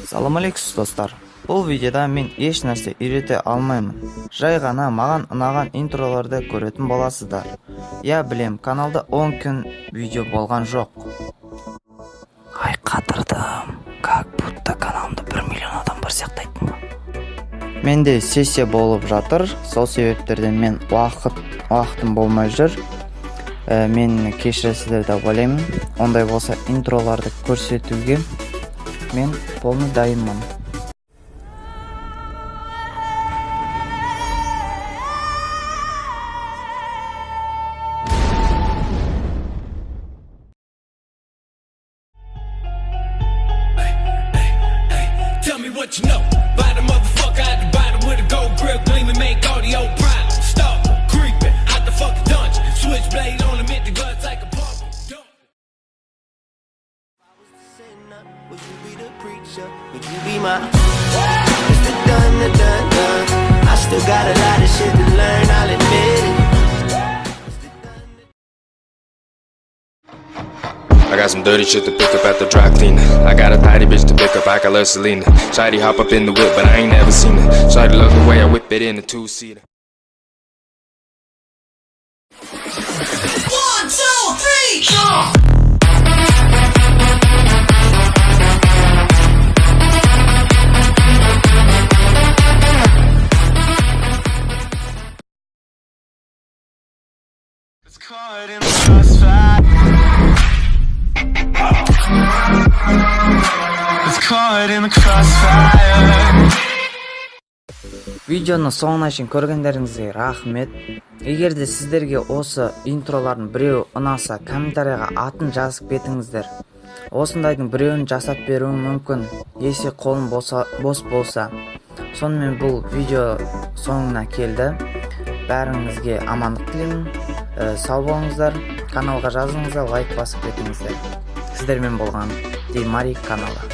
Салам алейкум достар. Бұл видеода мен еш нәрсе үйрете алмаймын. Жай ғана маған ұнаған интроларды көретін боласыздар. Я білем, каналда 10 күн видео болған жоқ. Ай қатырдым. Как будто каналымда 1 миллион адам бар сияқтайтын. Менде сессия болып жатыр. Сол себептерден мен уақытым болмай жүр. Мен кешіресіздер деп ойлаймын. Ондай болса интроларды көрсетуге мен полный дайынмын. Tell me what you know about the motherfucker at the bottom with a gold grill gleaming, make audio prime. Stop creeping out the fucking dungeon. Switchblade on him, hit the guts like a pump. Would you be the preacher? Would you be my Mr. Dun? I still got a lot of shit to learn, I'll admit it. I got some dirty shit to pick up at the dry cleaner. I got a tidy bitch to pick up, I call her Selena. Shawty hop up in the whip, but I ain't never seen her. Shawty love the way I whip it in a 2-seater. 1, 2, 3, jump! It's caught in the crossfire. It's caught in the crossfire. Видеоны соңына шейін көргендеріңізге рахмет. Егер де сіздерге осы интролардың біреуі ұнаса, комментарияға атын жазып кетіңіздер. Осындайдың біреуін жасап беруім мүмкін, есе қолым бос болса. Сонымен бұл видео соңына келді. Бәріңізге амандық тілеймін. Сау болыңыздар. Каналға жазылыңыздар, лайк басып кетіңіздер. Сіздермен болған Деймари каналы.